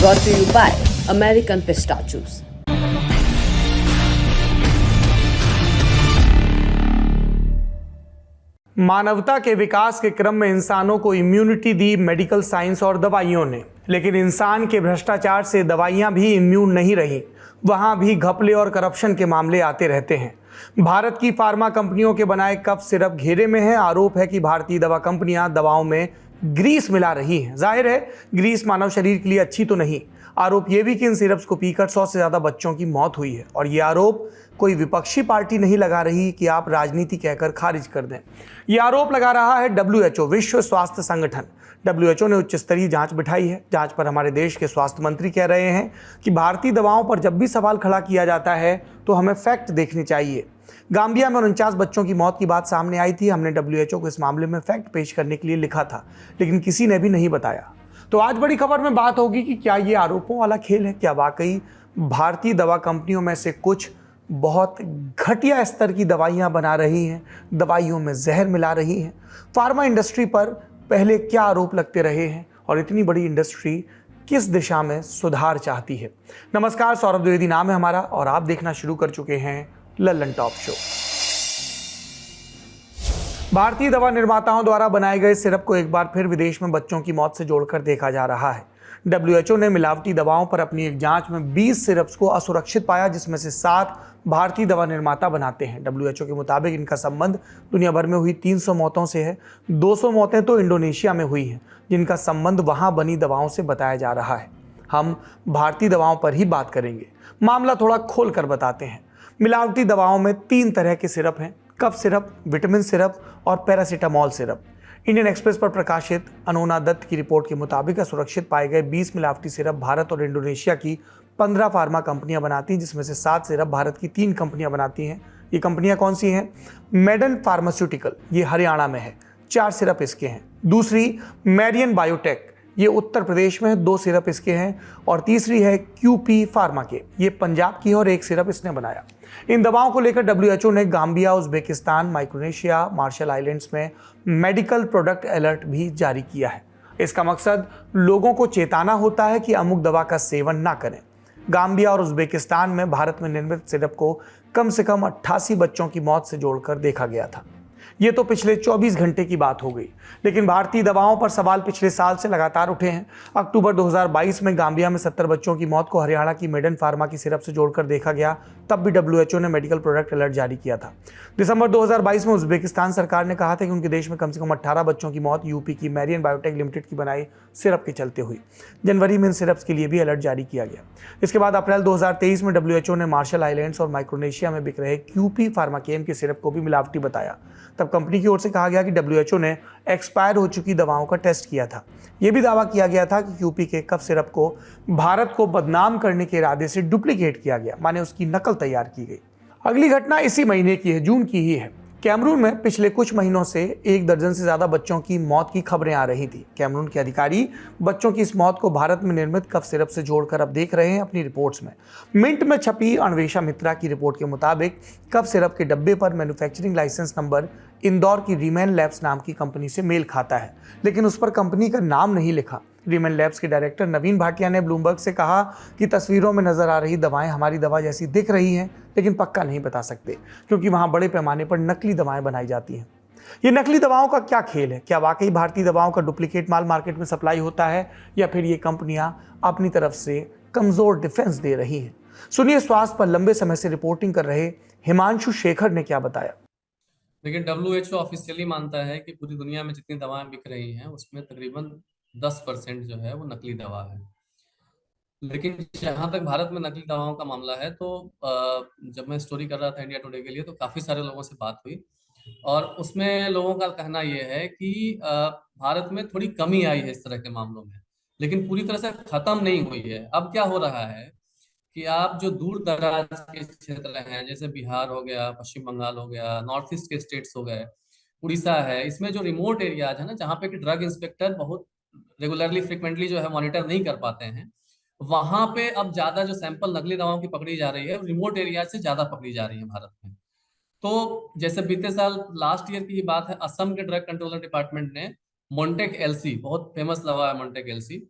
brought to you by American Pistachios. मानवता के विकास के क्रम में इंसानों को इम्यूनिटी दी मेडिकल साइंस और दवाइयों ने, लेकिन इंसान के भ्रष्टाचार से दवाइयां भी इम्यून नहीं रही। वहां भी घपले और करप्शन के मामले आते रहते हैं। भारत की फार्मा कंपनियों के बनाए कफ सिरप घेरे में है। आरोप है कि भारतीय दवा कंपनियां दवाओं में ग्रीस मिला रही हैं। जाहिर है, ग्रीस मानव शरीर के लिए अच्छी तो नहीं। आरोप यह भी कि इन सिरप्स को पीकर 100 से ज्यादा बच्चों की मौत हुई है, और ये आरोप कोई विपक्षी पार्टी नहीं लगा रही कि आप राजनीति कहकर खारिज कर दें। ये आरोप लगा रहा है WHO, विश्व स्वास्थ्य संगठन। WHO ने उच्च स्तरीय जांच बिठाई है। जांच पर हमारे देश के स्वास्थ्य मंत्री कह रहे हैं कि भारतीय दवाओं पर जब भी सवाल खड़ा किया जाता है तो हमें फैक्ट देखने चाहिए। गांबिया में 49 बच्चों की मौत की बात सामने आई थी। हमने WHO को इस मामले में फैक्ट पेश करने के लिए लिखा था, लेकिन किसी ने भी नहीं बताया। तो आज बड़ी खबर में बात होगी कि क्या ये आरोपों वाला खेल है? क्या वाकई भारतीय दवा कंपनियों में से कुछ बहुत घटिया स्तर की दवाइयां बना रही हैं, दवाइयों में जहर मिला रही हैं? फार्मा इंडस्ट्री पर पहले क्या आरोप लगते रहे हैं और इतनी बड़ी इंडस्ट्री किस दिशा में सुधार चाहती है? नमस्कार, सौरभ द्विवेदी नाम है हमारा और आप देखना शुरू कर चुके हैं लल्लन टॉप शो। भारतीय दवा निर्माताओं द्वारा बनाए गए सिरप को एक बार फिर विदेश में बच्चों की मौत से जोड़कर देखा जा रहा है। WHO ने मिलावटी दवाओं पर अपनी एक जांच में 20 सिरप्स को असुरक्षित पाया, जिसमें से 7 भारतीय दवा निर्माता बनाते हैं। WHO के मुताबिक इनका संबंध दुनिया भर में हुई 300 मौतों से है। 200 मौतें तो इंडोनेशिया में हुई हैं, जिनका संबंध वहां बनी दवाओं से बताया जा रहा है। हम भारतीय दवाओं पर ही बात करेंगे। मामला थोड़ा खोल कर बताते हैं। मिलावटी दवाओं में 3 तरह के सिरप हैं: कफ सिरप, विटामिन सिरप और पैरासीटामोल सिरप। इंडियन एक्सप्रेस पर प्रकाशित अनोना दत्त की रिपोर्ट के मुताबिक असुरक्षित पाए गए 20 मिलावटी सिरप भारत और इंडोनेशिया की 15 फार्मा कंपनियां बनाती हैं, जिसमें से 7 सिरप भारत की 3 कंपनियां बनाती हैं। ये कंपनियां कौन सी हैं? मेडन फार्मास्यूटिकल, ये हरियाणा में है, 4 सिरप इसके हैं। दूसरी मैरियन बायोटेक, ये उत्तर प्रदेश में है, 2 सिरप इसके हैं। और तीसरी है QP फार्मा के, ये पंजाब की है और 1 सिरप इसने बनाया। इन दवाओं को लेकर WHO ने Gambia, Uzbekistan, Micronesia, Marshall Islands में मेडिकल प्रोडक्ट अलर्ट भी जारी किया है। इसका मकसद लोगों को चेताना होता है कि अमुक दवा का सेवन ना करें। गांबिया और उज्बेकिस्तान में भारत में निर्मित सिरप को कम से कम 88 बच्चों की मौत से जोड़कर देखा गया था। ये तो पिछले 24 घंटे की बात हो गई, लेकिन भारतीय दवाओं पर सवाल पिछले साल से लगातार उठे हैं। अक्टूबर 2022 में गांबिया में 70 बच्चों की मौत को हरियाणा की मेडन फार्मा की सिरप से जोड़कर देखा गया। तब भी WHO ने मेडिकल प्रोडक्ट अलर्ट जारी किया था। दिसंबर 2022 में उज्बेकिस्तान सरकार ने कहा था कि उनके देश में कम से कम 18 बच्चों की मौत UP की मैरियन बायोटेक लिमिटेड की बनाई सिरप के चलते हुई। जनवरी में इन सिरप्स के लिए भी अलर्ट जारी किया गया। इसके बाद अप्रैल 2023 में WHO ने मार्शल आइलैंड्स और माइक्रोनेशिया में बिक रहे QP फार्माकेम के सिरप को भी मिलावटी बताया। तब कंपनी की ओर से कहा गया कि WHO ने एक्सपायर हो चुकी दवाओं का टेस्ट किया था। यह भी दावा किया गया था कि QP के कफ सिरप को भारत को बदनाम करने के इरादे से डुप्लीकेट किया गया, माने उसकी नकल तैयार की गई। अगली घटना इसी महीने की है, जून की ही है। कैमरून में पिछले कुछ महीनों से 1 दर्जन से ज्यादा बच्चों की मौत की खबरें आ रही थी। कैमरून के अधिकारी बच्चों की इस मौत को भारत में निर्मित कफ सिरप से जोड़कर अब देख रहे हैं अपनी रिपोर्ट्स में। मिंट में छपी अन्वेषा मित्रा की रिपोर्ट के मुताबिक कफ सिरप के डब्बे पर मैन्युफैक्चरिंग लाइसेंस नंबर इंदौर की रीमैन लैब्स नाम की कंपनी से मेल खाता है, लेकिन उस पर कंपनी का नाम नहीं लिखा। रीमैन लैब्स के डायरेक्टर नवीन भाटिया ने ब्लूमबर्ग से कहा कि तस्वीरों में नजर आ रही दवाएं हमारी दवा जैसी दिख रही हैं, लेकिन पक्का नहीं बता सकते क्योंकि वहां बड़े पैमाने पर नकली दवाएं बनाई जाती हैं। ये नकली दवाओं का क्या खेल है? क्या वाकई भारतीय दवाओं का डुप्लीकेट माल मार्केट में सप्लाई होता है, या फिर ये कंपनियां अपनी तरफ से कमजोर डिफेंस दे रही हैं? सुनिए स्वास्थ्य पर लंबे समय से रिपोर्टिंग कर रहे हिमांशु शेखर ने क्या बताया। लेकिन WHO ऑफिशियली मानता है कि पूरी दुनिया में जितनी दवाएं बिक रही हैं उसमें तकरीबन 10% जो है वो नकली दवा है। लेकिन जहां तक भारत में नकली दवाओं का मामला है तो जब मैं स्टोरी कर रहा था इंडिया टुडे के लिए तो काफी सारे लोगों से बात हुई और उसमें लोगों का कहना यह है कि भारत में थोड़ी कमी आई है इस तरह के मामलों में, लेकिन पूरी तरह से खत्म नहीं हुई है। अब क्या हो रहा है कि आप जो दूर दराज के क्षेत्र हैं, जैसे बिहार हो गया, पश्चिम बंगाल हो गया, नॉर्थ ईस्ट के स्टेट्स हो गए, उड़ीसा है, इसमें जो रिमोट एरियाज है ना, जहाँ पे कि ड्रग इंस्पेक्टर बहुत रेगुलरली फ्रिक्वेंटली जो है मॉनिटर नहीं कर पाते हैं, वहां पे अब ज्यादा जो सैंपल नकली दवाओं की पकड़ी जा रही है रिमोट एरिया से ज्यादा पकड़ी जा रही है भारत में। तो जैसे बीते साल लास्ट ईयर की ही बात है, असम के ड्रग कंट्रोलर डिपार्टमेंट ने मोन्टेक एलसी, बहुत फेमस दवा है मोन्टेक एलसी,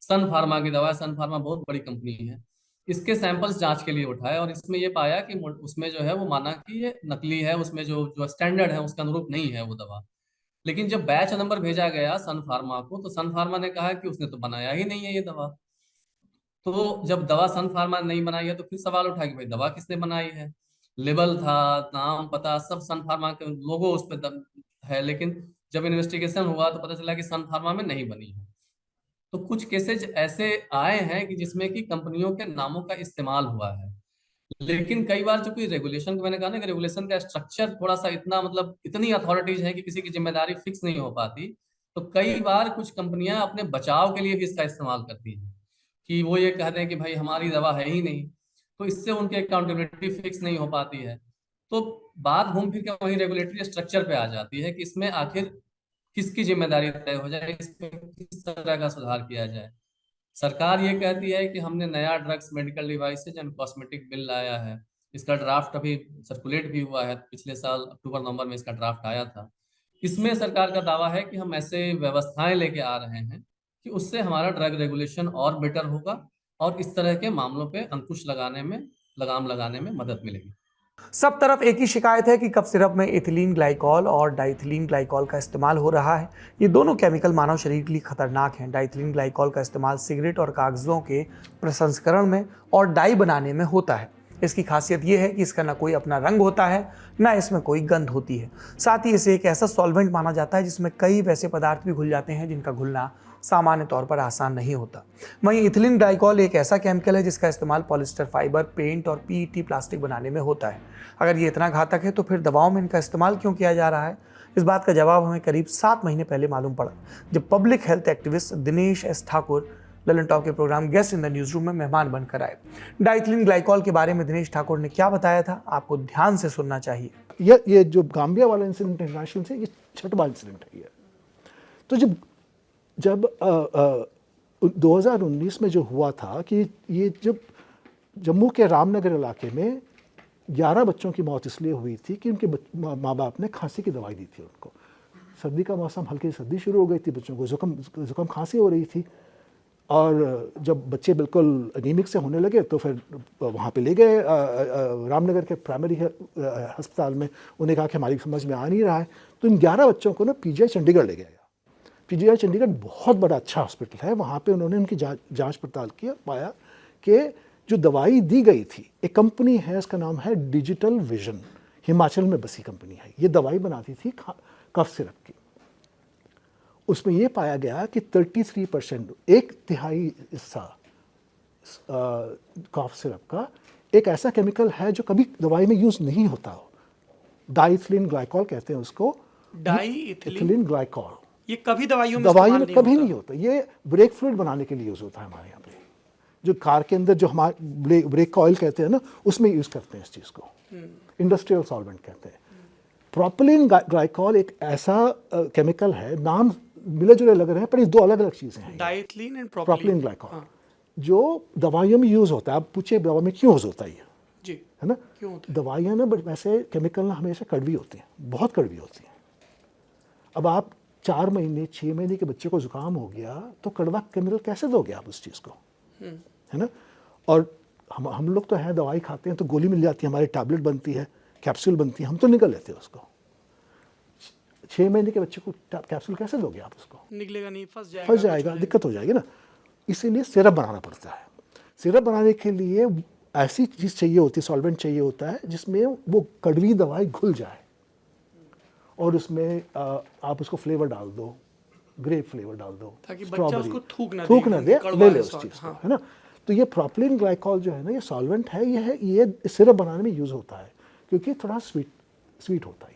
सन फार्मा की दवा है, सन फार्मा बहुत बड़ी कंपनी है। इसके सैंपल्स जांच के लिए उठाए और इसमें ये पाया कि उसमें जो है वो माना कि ये नकली है, उसमें जो जो स्टैंडर्ड है उसके अनुरूप नहीं है वो दवा। लेकिन जब बैच नंबर भेजा गया सन फार्मा को, तो सन फार्मा ने कहा कि उसने तो बनाया ही नहीं है ये दवा। तो जब दवा सन फार्मा ने नहीं बनाई है तो फिर सवाल उठा कि भाई दवा किसने बनाई है। लेबल था, नाम पता सब सन फार्मा के लोगो उस पर है, लेकिन जब इन्वेस्टिगेशन हुआ तो पता चला कि सन फार्मा में नहीं बनी है। तो कुछ केसेज ऐसे आए हैं कि जिसमें कि कंपनियों के नामों का इस्तेमाल हुआ है। लेकिन कई बार चूंकि रेगुलेशन, मैंने कहा ना कि रेगुलेशन का स्ट्रक्चर थोड़ा सा इतना, मतलब इतनी अथॉरिटीज है कि किसी की जिम्मेदारी फिक्स नहीं हो पाती। तो कई बार कुछ कंपनियां अपने बचाव के लिए भी इसका इस्तेमाल करती हैं कि वो ये कहते हैं कि भाई हमारी दवा है ही नहीं, तो इससे उनकी अकाउंटेबिलिटी फिक्स नहीं हो पाती है। तो बात घूम फिर के वही रेगुलेटरी स्ट्रक्चर पे आ जाती है कि इसमें आखिर किसकी जिम्मेदारी तय हो जाए, इसमें किस तरह का सुधार किया जाए। सरकार ये कहती है कि हमने नया drugs, medical devices and cosmetic bill लाया है। इसका ड्राफ्ट अभी सर्कुलेट भी हुआ है, पिछले साल अक्टूबर नवंबर में इसका ड्राफ्ट आया था। इसमें सरकार का दावा है कि हम ऐसे व्यवस्थाएं लेके आ रहे हैं कि उससे हमारा ड्रग रेगुलेशन और बेटर होगा और इस तरह के मामलों पे अंकुश लगाने में, लगाम लगाने में मदद मिलेगी। सब तरफ एक ही शिकायत है कि कफ सिरप में इथिलीन ग्लाइकॉल और डाइथिलीन ग्लाइकॉल का इस्तेमाल हो रहा है। ये दोनों केमिकल मानव शरीर के लिए खतरनाक हैं। डाइथिलीन ग्लाइकॉल का इस्तेमाल सिगरेट और कागजों के प्रसंस्करण में और डाई बनाने में होता है। इसकी खासियत यह है कि इसका ना कोई अपना रंग होता है, ना इसमें कोई गंध होती है। साथ ही इसे एक ऐसा सॉल्वेंट माना जाता है जिसमें कई वैसे पदार्थ भी घुल जाते हैं जिनका घुलना सामान्य तौर पर आसान नहीं होता। वहीं इथिलीन ग्लाइकॉल एक ऐसा केमिकल है जिसका इस्तेमाल पॉलिस्टर फाइबर, पेंट और पीईटी प्लास्टिक बनाने में होता है। अगर ये इतना घातक है तो फिर दवाओं में इनका इस्तेमाल क्यों किया जा रहा है? इस बात का जवाब हमें करीब 7 महीने पहले मालूम पड़ा, जब public health activist Dinesh S Thakur Lallantop के programme guest in the newsroom में मेहमान बनकर आए। डाइथिलीन ग्लाइकॉल के बारे में दिनेश ठाकुर ने क्या बताया था, आपको ध्यान से सुनना चाहिए। ये जो गाम्बिया वाला इंसिडेंट इंटरनेशनल से, ये छठवां इंसिडेंट है ये। तो जब 2019 में जो हुआ था कि ये जब जम्मू के रामनगर इलाके में 11 बच्चों की मौत इसलिए हुई थी कि उनके माँ बाप ने खांसी की दवाई दी थी उनको। सर्दी का मौसम, हल्की सर्दी शुरू हो गई थी, बच्चों को जुकाम खांसी हो रही थी, और जब बच्चे बिल्कुल एनीमिक से होने लगे तो फिर वहाँ पे ले गए रामनगर के प्राइमरी अस्पताल में। उन्हें कहा कि हमारी समझ में आ नहीं रहा है, तो इन 11 बच्चों को ना पीजीआई चंडीगढ़ ले गया। पीजीआई चंडीगढ़ बहुत बड़ा अच्छा हॉस्पिटल है, वहाँ पे उन्होंने उनकी जांच पड़ताल किया, पाया कि जो दवाई दी गई थी, एक कंपनी है, इसका नाम है डिजिटल विजन, हिमाचल में बसी कंपनी है, ये दवाई बनाती थी कफ सिरप की। उसमें ये पाया गया कि 33%, 1/3 हिस्सा कफ सिरप का एक ऐसा केमिकल है जो कभी दवाई में यूज नहीं होता हो। डाइथिलीन ग्लाइकॉल कहते हैं उसको, डाइथिलीन ग्लाइकॉल। ये कभी दवाइयों में कभी नहीं होता। ये ब्रेक फ्लूइड बनाने के लिए यूज होता है हमारे यहाँ पे, जो कार के अंदर जो हमारे ब्रेक ऑयल कहते हैं ना, उसमें यूज करते हैं इस चीज को, इंडस्ट्रियल सॉल्वेंट कहते हैं। प्रोपिलीन ग्लाइकॉल एक ऐसा केमिकल है, नाम मिले जुले लग रहे हैं पर ये दो अलग अलग चीजें हैं। डाइथिलीन एंड प्रोपिलीन ग्लाइकॉल जो दवाइयों में यूज होता है। आप पूछिए दवा में क्यों यूज होता है ये, जी है ना, क्यों होता है? दवाइयाँ ना, बट वैसे केमिकल ना हमेशा कड़वी होती हैं, बहुत कड़वी होती हैं। अब आप 4 महीने 6 महीने के बच्चे को जुकाम हो गया तो कड़वा केमिकल कैसे दोगे आप उस चीज़ को, है ना। और हम लोग तो हैं, दवाई खाते हैं तो गोली मिल जाती है, हमारी टैबलेट बनती है, कैप्सूल बनती है, हम तो निकल लेते हैं उसको। 6 महीने के बच्चे को कैप्सूल कैसे दोगे आप उसको? निकलेगा नहीं, फंस जाएगा, दिक्कत हो जाएगी ना। इसीलिए सिरप बनाना पड़ता है। सिरप बनाने के लिए ऐसी चीज़ चाहिए होती है, सॉल्वेंट चाहिए होता है जिसमें वो कड़वी दवाई घुल जाए और उसमें आप उसको फ्लेवर डाल दो, ग्रेप फ्लेवर डाल दो, ताकि बच्चा उसको थूक ना दे, ले ले उस चीज़ को, है ना। तो ये प्रोपिलीन ग्लाइकॉल जो है ना, ये सॉल्वेंट है, ये सिरप बनाने में यूज़ होता है क्योंकि थोड़ा स्वीट होता है।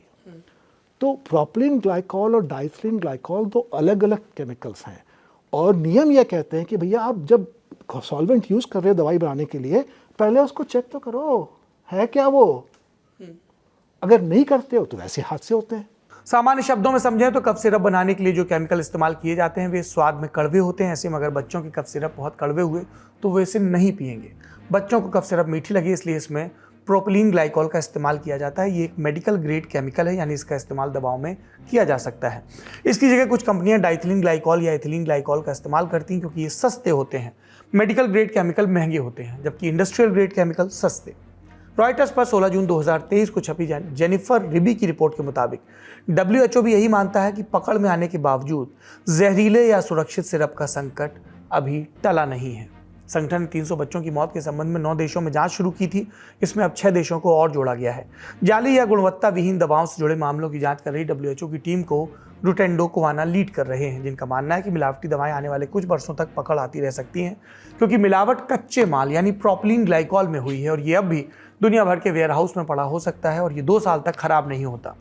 तो प्रोपिलीन ग्लाइकॉल और डाइथिलीन ग्लाइकॉल दो अलग अलग केमिकल्स हैं, और नियम यह कहते हैं कि भैया आप जब सॉल्वेंट यूज़ कर रहे हो दवाई बनाने के लिए, पहले उसको चेक तो करो है क्या वो। अगर नहीं करते हो तो वैसे हादसे होते हैं। सामान्य शब्दों में समझें तो कफ सिरप बनाने के लिए जो केमिकल इस्तेमाल किए जाते हैं वे स्वाद में कड़वे होते हैं। ऐसे में अगर बच्चों की कफ सिरप बहुत कड़वे हुए तो वे इसे नहीं पिएंगे। बच्चों को कफ सिरप मीठी लगी इसलिए इसमें प्रोपिलीन ग्लाइकॉल का इस्तेमाल किया जाता है। ये एक मेडिकल ग्रेड केमिकल है, यानी इसका इस्तेमाल दवाओं में किया जा सकता है। इसकी जगह कुछ कंपनियां डाइथिलीन ग्लाइकॉल या एथिलीन ग्लाइकॉल का इस्तेमाल करती हैं, क्योंकि ये सस्ते होते हैं। मेडिकल ग्रेड केमिकल महंगे होते हैं, जबकि इंडस्ट्रियल ग्रेड केमिकल सस्ते। रॉयटर्स पर 16 जून 2023 को छपी जेनिफर रिबी की रिपोर्ट के मुताबिक WHO भी यही मानता है कि पकड़ में आने के बावजूद जहरीले या सुरक्षित सिरप का संकट अभी टला नहीं है। संगठन ने 300 बच्चों की मौत के संबंध में 9 देशों में जांच शुरू की थी। इसमें अब 6 देशों को और जोड़ा गया है। जाली या गुणवत्ता विहीन दवाओं से जुड़े मामलों की जांच कर रही WHO की टीम को रुटेंडो कोवाना लीड कर रहे हैं, जिनका मानना है कि मिलावटी दवाएं आने वाले कुछ वर्षों तक पकड़ आती रह सकती हैं, क्योंकि मिलावट कच्चे माल यानी प्रोपिलीन ग्लाइकॉल में हुई है और ये अब भी दुनिया भर के वेयरहाउस में पड़ा हो सकता है और ये 2 साल तक खराब नहीं होता।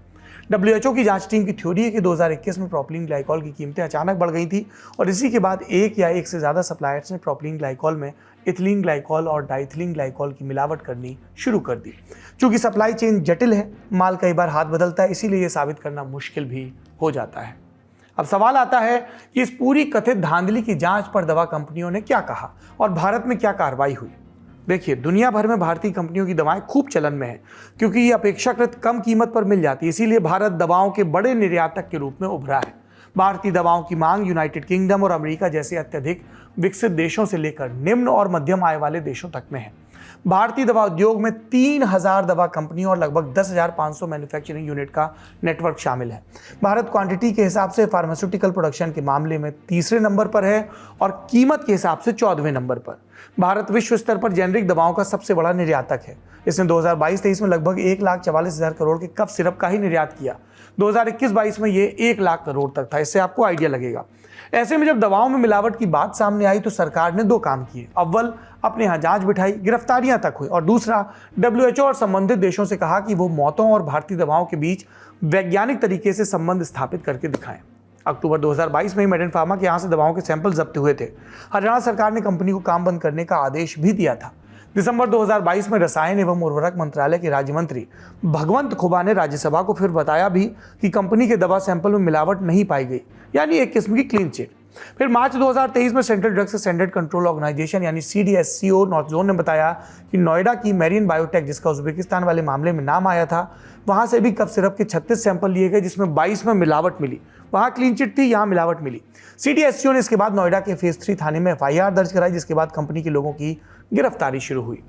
WHO की जांच टीम की थ्योरी है कि 2021 में प्रोपिलीन ग्लाइकॉल की कीमतें अचानक बढ़ गई थी और इसी के बाद एक या एक से ज़्यादा सप्लायर्स ने प्रोपिलीन ग्लाइकॉल में इथिलीन ग्लाइकॉल और डाइथिलीन ग्लाइकॉल की मिलावट करनी शुरू कर दी। चूंकि सप्लाई चेन जटिल है, माल कई बार हाथ बदलता है, इसीलिए ये साबित करना मुश्किल भी हो जाता है। अब सवाल आता है कि इस पूरी कथित धांधली की जांच पर दवा कंपनियों ने क्या कहा और भारत में क्या कार्रवाई हुई। देखिए, दुनिया भर में भारतीय कंपनियों की दवाएं खूब चलन में है, क्योंकि ये अपेक्षाकृत कम कीमत पर मिल जाती है। इसीलिए भारत दवाओं के बड़े निर्यातक के रूप में उभरा है। भारतीय दवाओं की मांग यूनाइटेड किंगडम और अमेरिका जैसे अत्यधिक विकसित देशों से लेकर निम्न और मध्यम आय वाले देशों तक में है। भारतीय दवा उद्योग में 3000 दवा कंपनियों और लगभग 10,500 मैन्युफैक्चरिंग यूनिट का नेटवर्क शामिल है। भारत क्वांटिटी के हिसाब से फार्मास्यूटिकल प्रोडक्शन के मामले में तीसरे नंबर पर है और कीमत के हिसाब से 14वें नंबर पर। भारत विश्व स्तर पर जेनरिक दवाओं का सबसे बड़ा निर्यातक है। इसने 2022-23 में लगभग 1,44,000 करोड़ के कफ सिरप का ही निर्यात किया। 2021-22 में ये 1 लाख करोड़ तक था। इससे आपको आइडिया लगेगा। ऐसे में जब दवाओं में मिलावट की बात सामने आई तो सरकार ने 2 काम किए। अव्वल, अपने यहाँ जांच बिठाई, गिरफ्तारियां तक हुई, और दूसरा, WHO और संबंधित देशों से कहा कि वो मौतों और भारतीय दवाओं के बीच वैज्ञानिक तरीके से संबंध स्थापित करके दिखाएं। अक्टूबर 2022 में मेडेन फार्मा के यहाँ से दवाओं के सैंपल जब्त हुए थे। हरियाणा सरकार ने कंपनी को काम बंद करने का आदेश भी दिया था। दिसंबर 2022 में रसायन एवं उर्वरक मंत्रालय के राज्य मंत्री भगवंत खुबा ने राज्यसभा को फिर बताया भी कि कंपनी के दवा सैंपल में मिलावट नहीं पाई गई, यानी एक किस्म की क्लीन चिट। फिर मार्च 2023 में central drugs standard control organisation यानी CDSCO नॉर्थ जोन ने बताया कि नोएडा की मेरियन बायोटेक, जिसका उज्बेकिस्तान वाले मामले में नाम आया था, वहां से भी कफ सिरप के 36 सैंपल लिए गए, जिसमें 22 में मिलावट मिली। वहां क्लीन चिट थी, यहाँ मिलावट मिली। CDSCO ने इसके बाद नोएडा के फेज 3 थाने में FIR दर्ज कराई, जिसके बाद कंपनी के लोगों की गिरफ्तारी शुरू हुई।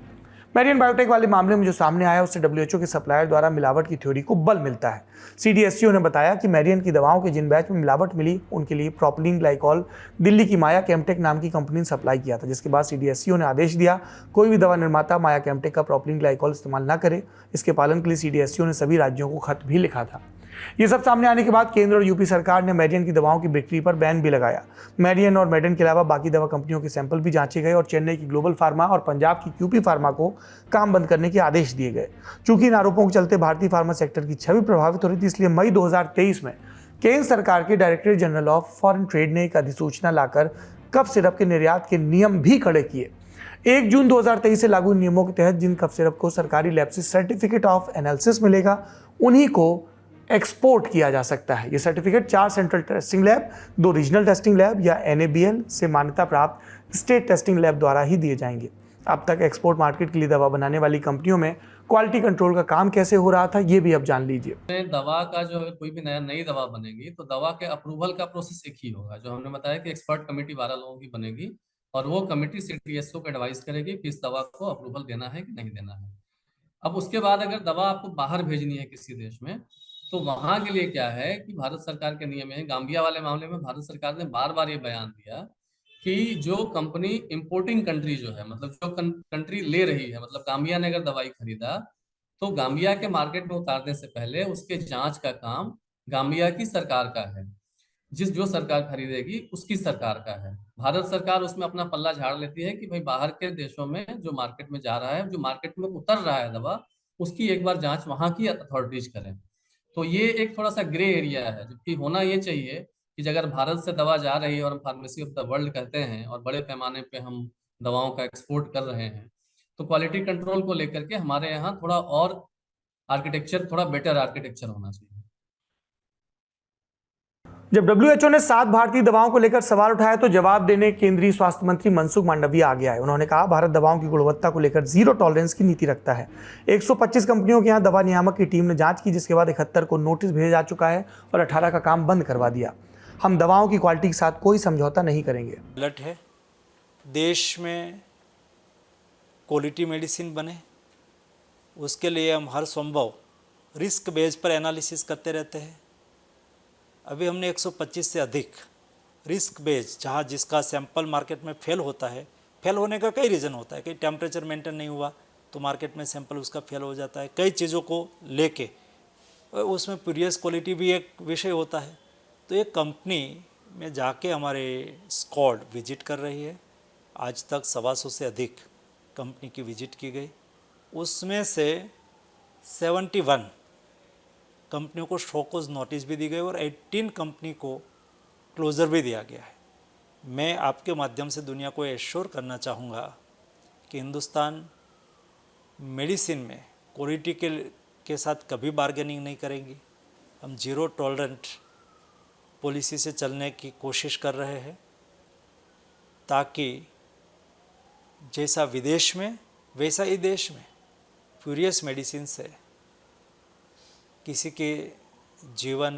मेरियन बायोटेक वाले मामले में जो सामने आया उससे WHO के सप्लायर द्वारा मिलावट की थ्योरी को बल मिलता है। CDSCO ने बताया कि मेरियन की दवाओं के जिन बैच में मिलावट मिली उनके लिए प्रोपिलीन ग्लाइकॉल दिल्ली की माया केमटेक नाम की कंपनी ने सप्लाई किया था, जिसके बाद CDSCO ने आदेश दिया कोई भी दवा निर्माता माया केमटेक का प्रोपिलीन ग्लाइकॉल इस्तेमाल न करे। इसके पालन के लिए CDSCO ने सभी राज्यों को खत भी लिखा था। ये सब सामने आने के बाद केंद्र और यूपी सरकार ने मेरियन की दवाओं की बिक्री पर बैन भी लगाया। मेरियन और मेडेन के अलावा बाकी दवा कंपनियों के सैंपल भी जांचे गए और चेन्नई की ग्लोबल फार्मा और पंजाब की QP फार्मा को काम बंद करने के आदेश दिए गए। चूंकि इन आरोपों के चलते भारतीय फार्मा सेक्टर की छवि प्रभावित हो रही थी, इसलिए मई 2023 में केंद्र सरकार के directorate general of foreign trade ने एक अधिसूचना लाकर कफ सिरप के निर्यात के नियम भी खड़े किए। 1 जून 2023 से लागू नियमों के तहत जिन कफ सिरप को सरकारी लैब से सर्टिफिकेट ऑफ एनालिसिस मिलेगा, उन्हीं को एक्सपोर्ट किया जा सकता है। ये certificate 4 central testing lab, 2 regional testing lab या NABL से मान्यता प्राप्त स्टेट टेस्टिंग लैब द्वारा ही दिए जाएंगे। अब तक एक्सपोर्ट मार्केट के लिए दवा बनाने वाली कंपनियों में क्वालिटी कंट्रोल का काम कैसे हो रहा था, ये भी अब जान लीजिए। दवा का जो कोई भी नई दवा बनेगी तो दवा के अप्रूवल का प्रोसेस एक ही होगा। जो हमने बताया कि एक्सपर्ट कमेटी 12 लोगों की बनेगी और वो कमेटी CDSCO को एडवाइस करेगी कि इस दवा को अप्रूवल देना है कि नहीं देना है। अब उसके बाद अगर दवा आपको बाहर भेजनी है किसी देश में, तो वहां के लिए क्या है कि भारत सरकार के नियम है। गाम्बिया वाले मामले में भारत सरकार ने बार बार ये बयान दिया कि जो कंपनी इंपोर्टिंग कंट्री जो है, मतलब जो कंट्री ले रही है, मतलब गाम्बिया ने अगर दवाई खरीदा तो गाम्बिया के मार्केट में उतारने से पहले उसके जांच का काम गाम्बिया की सरकार का है। जो सरकार खरीदेगी उसकी सरकार का है। भारत सरकार उसमें अपना पल्ला झाड़ लेती है कि भाई बाहर के देशों में जो मार्केट में जा रहा है, जो मार्केट में उतर रहा है दवा, उसकी एक बार जांच वहां की अथॉरिटीज करें। तो ये एक थोड़ा सा ग्रे एरिया है, जबकि होना ये चाहिए कि अगर भारत से दवा जा रही है और हम फार्मेसी ऑफ द वर्ल्ड कहते हैं और बड़े पैमाने पे हम दवाओं का एक्सपोर्ट कर रहे हैं, तो क्वालिटी कंट्रोल को लेकर के हमारे यहाँ थोड़ा और आर्किटेक्चर, थोड़ा बेटर आर्किटेक्चर होना चाहिए। जब डब्ल्यूएचओ ने 7 भारतीय दवाओं को लेकर सवाल उठाया तो जवाब देने केंद्रीय स्वास्थ्य मंत्री मनसुख मांडविया आ गया है। उन्होंने कहा भारत दवाओं की गुणवत्ता को लेकर जीरो टॉलरेंस की नीति रखता है। 125 कंपनियों के यहाँ दवा नियामक की टीम ने जांच की, जिसके बाद 71 को नोटिस भेजा जा चुका है और 18 का काम बंद करवा दिया। हम दवाओं की क्वालिटी के साथ कोई समझौता नहीं करेंगे। अलर्ट है, देश में क्वालिटी मेडिसिन बने, उसके लिए हम हर संभव रिस्क बेस पर एनालिसिस करते रहते हैं। अभी हमने 125 से अधिक रिस्क बेस, जहाँ जिसका सैंपल मार्केट में फेल होता है, फेल होने का कई रीज़न होता है, कई टेम्परेचर मेंटेन नहीं हुआ तो मार्केट में सैंपल उसका फेल हो जाता है, कई चीज़ों को लेके उसमें प्रीवियस क्वालिटी भी एक विषय होता है। तो एक कंपनी में जाके हमारे स्क्वाड विजिट कर रही है। आज तक 125 से अधिक कंपनी की विजिट की गई, उसमें से 71 कंपनियों को शोकॉज नोटिस भी दी गई और 18 कंपनी को क्लोज़र भी दिया गया है। मैं आपके माध्यम से दुनिया को एश्योर करना चाहूँगा कि हिंदुस्तान मेडिसिन में क्वालिटी के साथ कभी बार्गेनिंग नहीं करेंगी। हम जीरो टॉलरेंट पॉलिसी से चलने की कोशिश कर रहे हैं, ताकि जैसा विदेश में वैसा ही देश में फ्यूरियस मेडिसिन से किसी के जीवन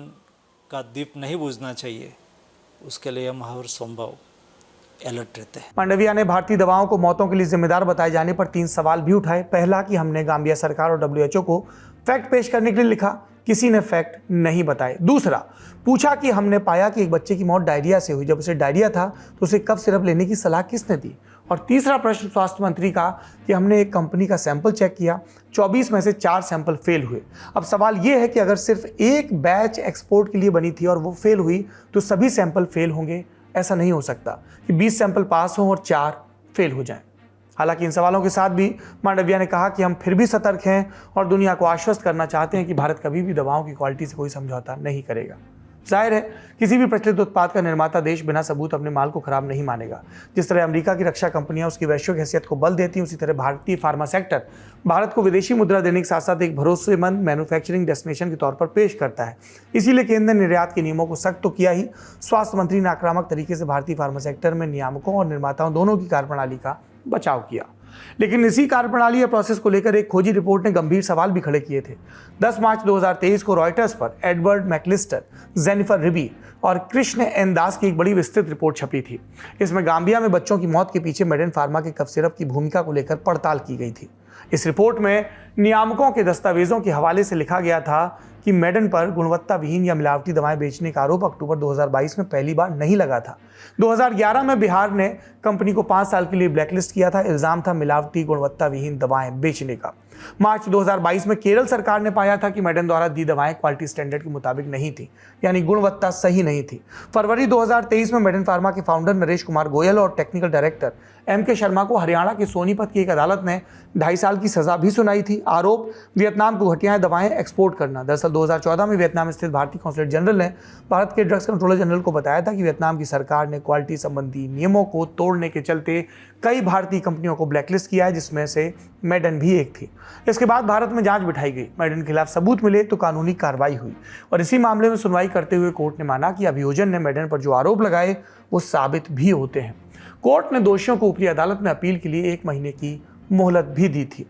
का दीप नहीं बुझना चाहिए। उसके लिए हम हर संभव अलर्ट रहते हैं। मांडविया ने भारतीय दवाओं को मौतों के लिए जिम्मेदार बताए जाने पर 3 सवाल भी उठाए। पहला कि हमने गाम्बिया सरकार और डब्ल्यूएचओ को फैक्ट पेश करने के लिए लिखा, किसी ने फैक्ट नहीं बताए। दूसरा, पूछा कि हमने पाया कि एक बच्चे की मौत डायरिया से हुई, जब उसे डायरिया था तो उसे कब सिरप लेने की सलाह किसने दी। और तीसरा प्रश्न स्वास्थ्य मंत्री का कि हमने एक कंपनी का सैंपल चेक किया, 24 में से 4 सैंपल फेल हुए। अब सवाल यह है कि अगर सिर्फ एक बैच एक्सपोर्ट के लिए बनी थी और वो फेल हुई तो सभी सैंपल फेल होंगे। ऐसा नहीं हो सकता कि 20 सैंपल पास हों और 4 फेल हो जाएं। हालांकि इन सवालों के साथ भी मांडविया ने कहा कि हम फिर भी सतर्क हैं और दुनिया को आश्वस्त करना चाहते हैं कि भारत कभी भी दवाओं की क्वालिटी से कोई समझौता नहीं करेगा। जाहिर है किसी भी प्रचलित उत्पाद का निर्माता देश बिना सबूत अपने माल को खराब नहीं मानेगा। जिस तरह अमेरिका की रक्षा कंपनियां उसकी वैश्विक हैसियत को बल देती हैं, उसी तरह भारतीय फार्मा सेक्टर भारत को विदेशी मुद्रा देने के साथ साथ एक भरोसेमंद मैन्युफैक्चरिंग डेस्टिनेशन के तौर पर पेश करता है। इसीलिए केंद्र ने निर्यात के नियमों को सख्त तो किया ही, स्वास्थ्य मंत्री ने आक्रामक तरीके से भारतीय फार्मा सेक्टर में नियामकों और निर्माताओं दोनों की कार्यप्रणाली का बचाव किया। लेकिन इसी कार्यप्रणाली या प्रोसेस को लेकर एक खोजी रिपोर्ट ने गंभीर सवाल भी खड़े किए थे। 10 मार्च 2023 को रॉयटर्स पर एडवर्ड मैकलिस्टर, जेनिफर रिबी और कृष्ण एन दास की एक बड़ी विस्तृत रिपोर्ट छपी थी। इसमें गाम्बिया में बच्चों की मौत के पीछे मेडेन फार्मा के कफ सिरप की भूमिका को लेकर पड़ताल की गई थी। इस रिपोर्ट में नियामकों के दस्तावेजों के हवाले से लिखा गया था कि मेडेन पर गुणवत्ता विहीन या मिलावटी दवाएं बेचने का आरोप अक्टूबर 2022 में पहली बार नहीं लगा था। 2011 में बिहार ने कंपनी को 5 साल के लिए ब्लैकलिस्ट किया था। इल्जाम था मिलावटी गुणवत्ता विहीन दवाएं बेचने का। मार्च 2022 में केरल सरकार ने पाया था कि मेडेन द्वारा दी दवाएं क्वालिटी स्टैंडर्ड के मुताबिक नहीं थी, यानी गुणवत्ता सही नहीं थी। फरवरी 2023 में मेडेन फार्मा के फाउंडर नरेश कुमार गोयल और टेक्निकल डायरेक्टर MK शर्मा को हरियाणा के सोनीपत की एक अदालत ने 2.5 साल की सजा भी सुनाई थी। आरोप वियतनाम को घटिया दवाएं एक्सपोर्ट करना। दरअसल 2014 में वियतनाम स्थित भारतीय कॉन्सुलेट जनरल ने भारत के ड्रग्स कंट्रोलर जनरल को बताया था कि वियतनाम की सरकार ने क्वालिटी संबंधी नियमों को तोड़ने के चलते कई भारतीय कंपनियों को ब्लैकलिस्ट किया है, जिसमें से मेडेन भी एक थी। इसके बाद भारत में जांच बिठाई गई, मेडेन के खिलाफ सबूत मिले तो कानूनी कार्रवाई हुई और इसी मामले में सुनवाई करते हुए कोर्ट ने माना कि अभियोजन ने मेडेन पर जो आरोप लगाए वो साबित भी होते हैं। कोर्ट ने दोषियों को ऊपरी अदालत में अपील के लिए 1 महीने की मोहलत भी दी थी।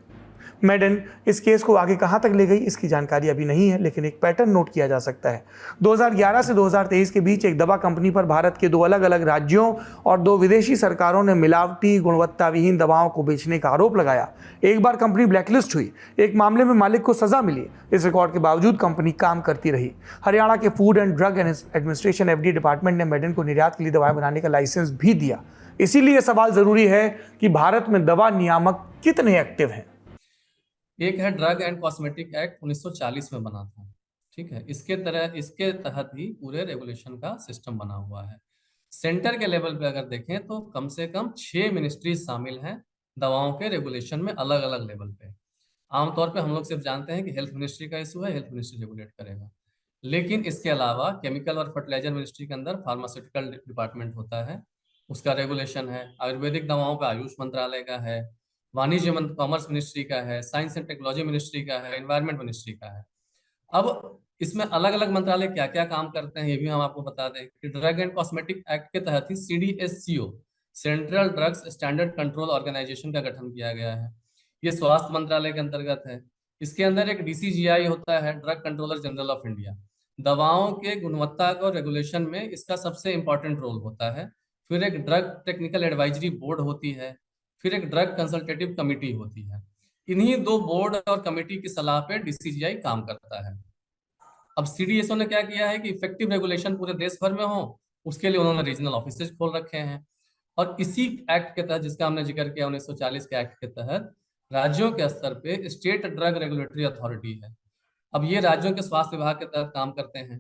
मेडेन इस केस को आगे कहां तक ले गई इसकी जानकारी अभी नहीं है, लेकिन एक पैटर्न नोट किया जा सकता है। 2011 से 2023 के बीच एक दवा कंपनी पर भारत के 2 अलग अलग राज्यों और 2 विदेशी सरकारों ने मिलावटी गुणवत्ता विहीन दवाओं को बेचने का आरोप लगाया। एक बार कंपनी ब्लैकलिस्ट हुई, एक मामले में मालिक को सजा मिली। इस रिकॉर्ड के बावजूद कंपनी काम करती रही। हरियाणा के food and drug administration FDA department ने मेडेन को निर्यात के लिए दवाएं बनाने का लाइसेंस भी दिया। इसीलिए सवाल जरूरी है कि भारत में दवा नियामक कितने एक्टिव हैं। एक है ड्रग एंड कॉस्मेटिक एक्ट 1940 में बना था, ठीक है। इसके तहत ही पूरे रेगुलेशन का सिस्टम बना हुआ है। सेंटर के लेवल पे अगर देखें तो कम से कम 6 मिनिस्ट्रीज शामिल हैं दवाओं के रेगुलेशन में, अलग अलग लेवल पे। आमतौर पे हम लोग सिर्फ जानते हैं कि हेल्थ मिनिस्ट्री का इशू है, हेल्थ मिनिस्ट्री रेगुलेट करेगा, लेकिन इसके अलावा केमिकल और फर्टिलाइजर मिनिस्ट्री के अंदर फार्मास्यूटिकल डिपार्टमेंट होता है, उसका रेगुलेशन है। आयुर्वेदिक दवाओं का आयुष मंत्रालय का है, वाणिज्य कॉमर्स मिनिस्ट्री का है, साइंस एंड टेक्नोलॉजी मिनिस्ट्री का है, एनवायरमेंट मिनिस्ट्री का है। अब इसमें अलग अलग मंत्रालय क्या क्या काम करते हैं ये भी हम आपको बता दें कि ड्रग एंड कॉस्मेटिक एक्ट के तहत ही CDSCO, central drugs standard control organisation का गठन किया गया है। ये स्वास्थ्य मंत्रालय के अंतर्गत है। इसके अंदर एक DCGI होता है, drug controller general of India. दवाओं के गुणवत्ता को रेगुलेशन में इसका सबसे इंपॉर्टेंट रोल होता है। फिर एक ड्रग टेक्निकल एडवाइजरी बोर्ड होती है, फिर एक ड्रग कंसल्टेटिव कमिटी होती है। इन्हीं दो बोर्ड और कमेटी की सलाह पे DCGI काम करता है। अब CDSO ने क्या किया है कि इफेक्टिव रेगुलेशन पूरे देश भर में हो, उसके लिए उन्होंने रीजनल ऑफिसेज खोल रखे हैं। और इसी एक्ट के तहत, जिसका हमने जिक्र किया 1940 के एक्ट के तहत, राज्यों के स्तर पे स्टेट ड्रग रेगुलेटरी अथॉरिटी है। अब ये राज्यों के स्वास्थ्य विभाग के तहत काम करते हैं।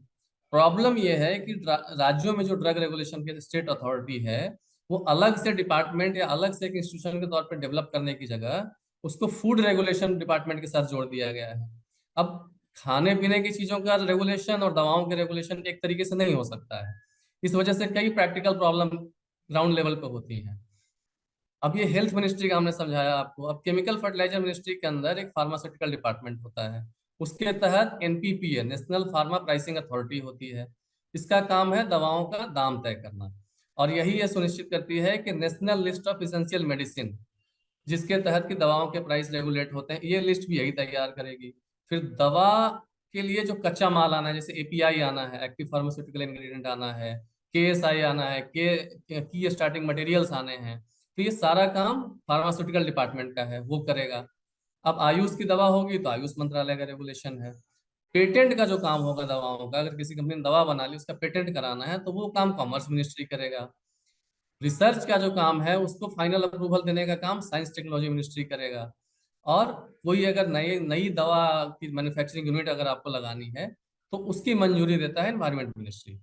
प्रॉब्लम ये है कि राज्यों में जो ड्रग रेगुलेशन के स्टेट अथॉरिटी है, वो अलग से डिपार्टमेंट या अलग से एक इंस्टीट्यूशन के तौर पर डेवलप करने की जगह उसको फूड रेगुलेशन डिपार्टमेंट के साथ जोड़ दिया गया है। अब खाने पीने की चीजों का रेगुलेशन और दवाओं के रेगुलेशन एक तरीके से नहीं हो सकता है। इस वजह से कई प्रैक्टिकल प्रॉब्लम ग्राउंड लेवल पे होती हैं। अब ये हेल्थ मिनिस्ट्री का हमने समझाया आपको। अब केमिकल फर्टिलाइजर मिनिस्ट्री के अंदर एक फार्मास्यूटिकल डिपार्टमेंट होता है। उसके तहत NPPA, national pharma pricing authority होती है। इसका काम है दवाओं का दाम तय करना, और यही ये सुनिश्चित करती है कि national list of essential medicine, जिसके तहत की दवाओं के प्राइस रेगुलेट होते हैं, ये लिस्ट भी यही तैयार करेगी। फिर दवा के लिए जो कच्चा माल आना है, जैसे API आना है, एक्टिव फार्मास्यूटिकल इंग्रेडिएंट आना है, KSI आना है, की स्टार्टिंग मटेरियल्स आने हैं, तो ये सारा काम फार्मास्यूटिकल डिपार्टमेंट का है, वो करेगा। अब आयुष की दवा होगी तो आयुष मंत्रालय का रेगुलेशन है। पेटेंट का जो काम होगा दवाओं का, अगर किसी कंपनी ने दवा बना ली, उसका पेटेंट कराना है, तो वो काम कॉमर्स मिनिस्ट्री करेगा। रिसर्च का जो काम है, उसको फाइनल अप्रूवल देने का काम साइंस टेक्नोलॉजी मिनिस्ट्री करेगा। और कोई अगर नई नई दवा की मैन्युफैक्चरिंग यूनिट अगर आपको लगानी है, तो उसकी मंजूरी देता है एनवायरमेंट मिनिस्ट्री।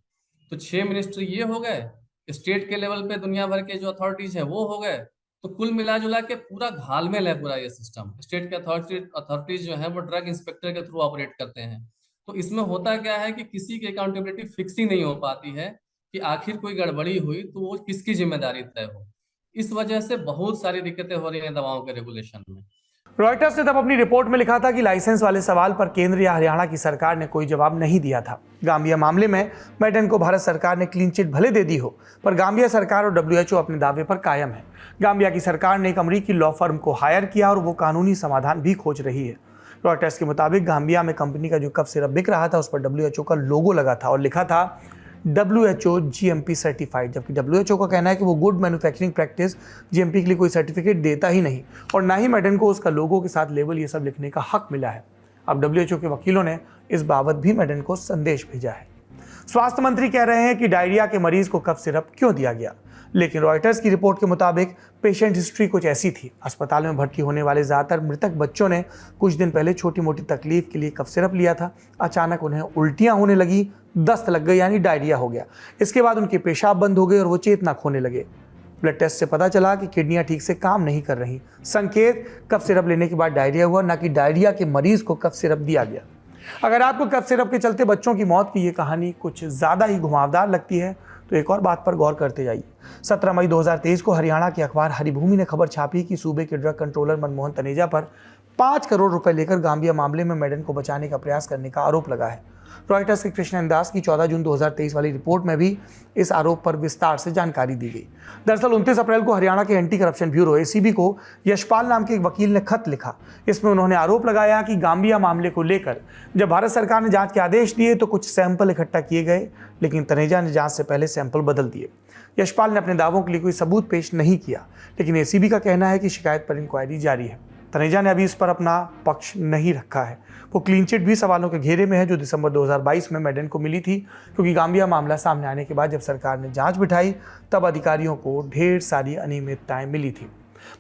तो 6 मिनिस्ट्री ये हो गए। स्टेट के लेवल पे दुनिया भर के जो अथॉरिटीज है वो हो गए। तो कुल मिला जुला के पूरा घालमेल है पूरा ये सिस्टम। स्टेट के अथॉरिटीज जो है वो ड्रग इंस्पेक्टर के थ्रू ऑपरेट करते हैं। तो इसमें होता क्या है कि किसी की अकाउंटेबिलिटी फिक्स ही नहीं हो पाती है कि आखिर कोई गड़बड़ी हुई तो वो किसकी जिम्मेदारी तय हो। इस वजह से बहुत सारी दिक्कतें हो रही हैं दवाओं के रेगुलेशन में। रॉयटर्स ने तब अपनी रिपोर्ट में लिखा था कि लाइसेंस वाले सवाल पर केंद्र या हरियाणा की सरकार ने कोई जवाब नहीं दिया था। गांबिया मामले में मेडन को भारत सरकार ने क्लीन चिट भले दे दी हो, पर गांबिया सरकार और WHO अपने दावे पर कायम है। गांबिया की सरकार ने एक अमरीकी लॉ फर्म को हायर किया और वो कानूनी समाधान भी खोज रही है। रॉयटर्स के मुताबिक गांबिया में कंपनी का जो कफ सिरप बिक रहा था, उस पर WHO का लोगो लगा था और लिखा था WHO GMP सर्टिफाइड, जबकि WHO का कहना है कि वो गुड मैन्युफैक्चरिंग प्रैक्टिस GMP के लिए कोई सर्टिफिकेट देता ही नहीं, और ना ही मेडन को उसका लोगो के साथ लेबल ये सब लिखने का हक मिला है। अब WHO के वकीलों ने इस बाबत भी मेडन को संदेश भेजा है। स्वास्थ्य मंत्री कह रहे हैं कि डायरिया के मरीज को कफ सिरप क्यों दिया गया, लेकिन रॉयटर्स की रिपोर्ट के मुताबिक पेशेंट हिस्ट्री कुछ ऐसी थी। अस्पताल में भर्ती होने वाले ज़्यादातर मृतक बच्चों ने कुछ दिन पहले छोटी मोटी तकलीफ के लिए कफ सिरप लिया था। अचानक उन्हें उल्टियां होने लगी, दस्त लग गई यानी डायरिया हो गया। इसके बाद उनके पेशाब बंद हो गए और वो चेतना खोने लगे। ब्लड टेस्ट से पता चला कि किडनियां ठीक से काम नहीं कर रही। संकेत, कफ सिरप लेने के बाद डायरिया हुआ, ना कि डायरिया के मरीज को कफ सिरप दिया गया। अगर आपको कफ सिरप के चलते बच्चों की मौत की ये कहानी कुछ ज़्यादा ही घुमावदार लगती है, तो एक और बात पर गौर करते जाइए। 17 मई 2023 को हरियाणा के अखबार हरिभूमि ने खबर छापी कि सूबे के ड्रग कंट्रोलर मनमोहन तनेजा पर 5 करोड़ रुपए लेकर गांबिया मामले में मेडन को बचाने का प्रयास करने का आरोप लगा है। रॉयटर्स के कृष्णन दास की 14 जून 2023 वाली रिपोर्ट में भी इस आरोप पर विस्तार से जानकारी दी गई। दरअसल 29 अप्रैल को हरियाणा के एंटी करप्शन ब्यूरो ACB को यशपाल नाम के एक वकील ने खत लिखा। इसमें उन्होंने आरोप लगाया कि गांबिया मामले को लेकर जब भारत सरकार ने जांच के आदेश दिए तो कुछ सैंपल इकट्ठा किए गए, लेकिन तनेजा ने जांच से पहले सैंपल बदल दिए। यशपाल ने अपने दावों के लिए कोई सबूत पेश नहीं किया, लेकिन ACB का कहना है कि शिकायत पर इंक्वायरी जारी है। तनेजा ने अभी इस पर अपना पक्ष नहीं रखा है। वो क्लीन चिट भी सवालों के घेरे में है जो दिसंबर 2022 में मेडन को मिली थी, क्योंकि गांबिया मामला सामने आने के बाद जब सरकार ने जांच बिठाई तब अधिकारियों को ढेर सारी अनियमितताएं मिली थी।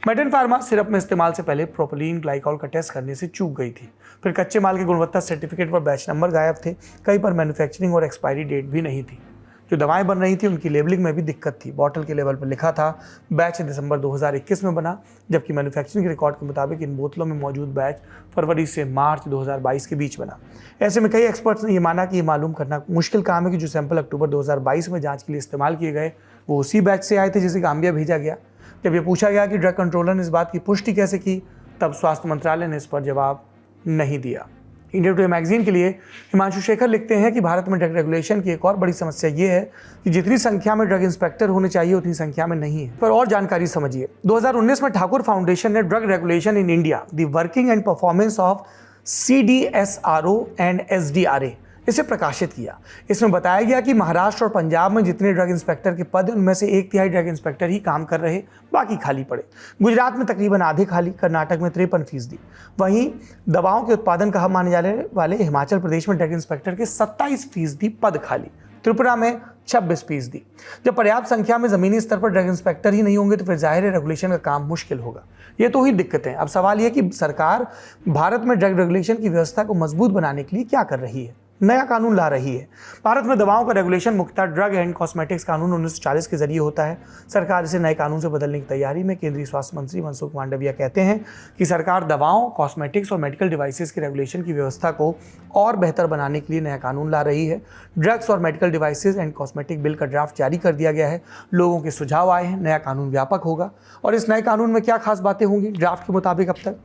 मेडन फार्मा सिरप में इस्तेमाल से पहले प्रोपिलीन ग्लाइकॉल का टेस्ट करने से चूक गई थी। फिर कच्चे माल की गुणवत्ता सर्टिफिकेट पर बैच नंबर गायब थे, कहीं पर मैन्युफैक्चरिंग और एक्सपायरी डेट भी नहीं थी। जो दवाएं बन रही थी उनकी लेबलिंग में भी दिक्कत थी। बॉटल के लेवल पर लिखा था बैच दिसंबर 2021 में बना, जबकि मैन्युफैक्चरिंग के रिकॉर्ड के मुताबिक इन बोतलों में मौजूद बैच फरवरी से मार्च 2022 के बीच बना। ऐसे में कई एक्सपर्ट्स ने यह माना कि ये मालूम करना मुश्किल काम है कि जो सैंपल अक्टूबर 2022 में जांच के लिए इस्तेमाल किए गए वो उसी बैच से आए थे जिसे गांबिया भेजा गया। जब ये पूछा गया कि ड्रग कंट्रोलर ने इस बात की पुष्टि कैसे की, तब स्वास्थ्य मंत्रालय ने इस पर जवाब नहीं दिया। इंडिया टुडे मैगजीन के लिए हिमांशु शेखर लिखते हैं कि भारत में ड्रग रेगुलेशन की एक और बड़ी समस्या ये है कि जितनी संख्या में ड्रग इंस्पेक्टर होने चाहिए उतनी संख्या में नहीं है। पर और जानकारी समझिए। 2019 में ठाकुर फाउंडेशन ने drug regulation in India the working and performance of CDSRO and SDRA इसे प्रकाशित किया। इसमें बताया गया कि महाराष्ट्र और पंजाब में जितने ड्रग इंस्पेक्टर के पद हैं उनमें से 1/3 ड्रग इंस्पेक्टर ही काम कर रहे, बाकी खाली पड़े। गुजरात में तकरीबन आधे खाली, कर्नाटक में 53%। वहीं दवाओं के उत्पादन का हब माने जाने वाले हिमाचल प्रदेश में ड्रग इंस्पेक्टर के 27% पद खाली, त्रिपुरा में 26%। जब पर्याप्त संख्या में जमीनी स्तर पर ड्रग इंस्पेक्टर ही नहीं होंगे तो फिर जाहिर है रेगुलेशन का काम मुश्किल होगा। ये तो ही दिक्कतें। अब सवाल यह कि सरकार भारत में ड्रग रेगुलेशन की व्यवस्था को मजबूत बनाने के लिए क्या कर रही है, नया कानून ला रही है। भारत में दवाओं का रेगुलेशन मुख्यतः ड्रग एंड कॉस्मेटिक्स कानून 1940 के जरिए होता है। सरकार इसे नए कानून से बदलने की तैयारी में। केंद्रीय स्वास्थ्य मंत्री मनसुख मांडविया कहते हैं कि सरकार दवाओं, कॉस्मेटिक्स और मेडिकल डिवाइसेस के रेगुलेशन की व्यवस्था को और बेहतर बनाने के लिए नया कानून ला रही है। ड्रग्स और medical devices and cosmetic bill का ड्राफ्ट जारी कर दिया गया है। लोगों के सुझाव आए हैं। नया कानून व्यापक होगा। और इस नए कानून में क्या खास बातें होंगी ड्राफ्ट के मुताबिक? अब तक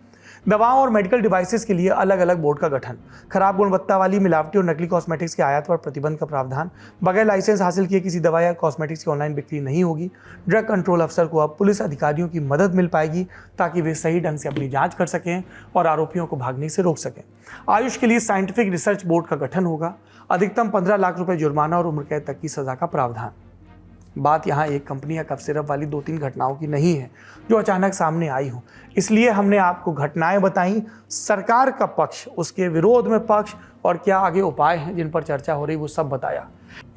दवाओं और मेडिकल डिवाइसेस के लिए अलग अलग बोर्ड का गठन, खराब गुणवत्ता वाली मिलावटी और नकली कॉस्मेटिक्स के आयात पर प्रतिबंध का प्रावधान, बगैर लाइसेंस हासिल किए किसी दवा या कॉस्मेटिक्स की ऑनलाइन बिक्री नहीं होगी। ड्रग कंट्रोल अफसर को अब पुलिस अधिकारियों की मदद मिल पाएगी ताकि वे सही ढंग से अपनी जांच कर सकें और आरोपियों को भागने से रोक सकें। आयुष के लिए साइंटिफिक रिसर्च बोर्ड का गठन होगा। अधिकतम 15 लाख रुपए जुर्माना और उम्र कैद तक की सजा का प्रावधान। बात यहाँ एक कंपनी या कफ सिरप वाली 2-3 घटनाओं की नहीं है जो अचानक सामने आई हो, इसलिए हमने आपको घटनाएं बताई, सरकार का पक्ष, उसके विरोध में पक्ष और क्या आगे उपाय हैं जिन पर चर्चा हो रही वो सब बताया।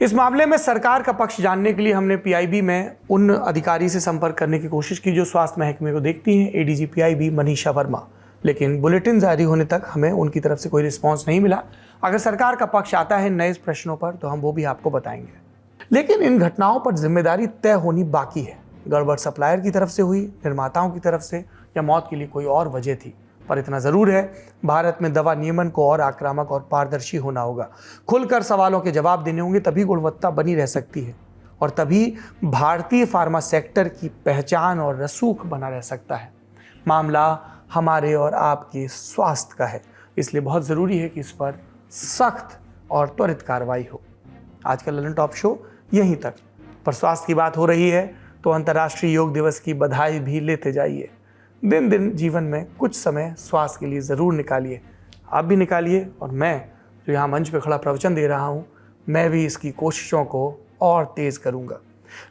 इस मामले में सरकार का पक्ष जानने के लिए हमने PIB में उन अधिकारी से संपर्क करने की कोशिश की जो स्वास्थ्य महकमे को देखती हैं, ADG PIB मनीषा वर्मा, लेकिन बुलेटिन जारी होने तक हमें उनकी तरफ से कोई रिस्पॉन्स नहीं मिला। अगर सरकार का पक्ष आता है नए प्रश्नों पर तो हम वो भी आपको बताएंगे। लेकिन इन घटनाओं पर जिम्मेदारी तय होनी बाकी है। गड़बड़ सप्लायर की तरफ से हुई, निर्माताओं की तरफ से, या मौत के लिए कोई और वजह थी। पर इतना ज़रूर है, भारत में दवा नियमन को और आक्रामक और पारदर्शी होना होगा। खुलकर सवालों के जवाब देने होंगे, तभी गुणवत्ता बनी रह सकती है और तभी भारतीय फार्मा सेक्टर की पहचान और रसूख बना रह सकता है। मामला हमारे और आपके स्वास्थ्य का है, इसलिए बहुत ज़रूरी है कि इस पर सख्त और त्वरित कार्रवाई हो। आज का ललन टॉप शो यहीं तक। पर स्वास्थ्य की बात हो रही है तो अंतर्राष्ट्रीय योग दिवस की बधाई भी लेते जाइए। दिन दिन जीवन में कुछ समय स्वास्थ्य के लिए ज़रूर निकालिए। आप भी निकालिए और मैं जो यहाँ मंच पे खड़ा प्रवचन दे रहा हूँ, मैं भी इसकी कोशिशों को और तेज़ करूँगा।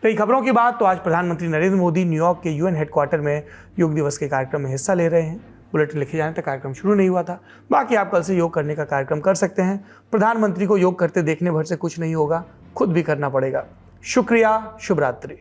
रही खबरों की बात तो आज प्रधानमंत्री नरेंद्र मोदी न्यूयॉर्क के UN हेडक्वार्टर में योग दिवस के कार्यक्रम में हिस्सा ले रहे हैं। बुलेटिन लिखे जाने तक कार्यक्रम शुरू नहीं हुआ था। बाकी आप कल से योग करने का कार्यक्रम कर सकते हैं। प्रधानमंत्री को योग करते देखने भर से कुछ नहीं होगा, खुद भी करना पड़ेगा। शुक्रिया, शुभ रात्रि।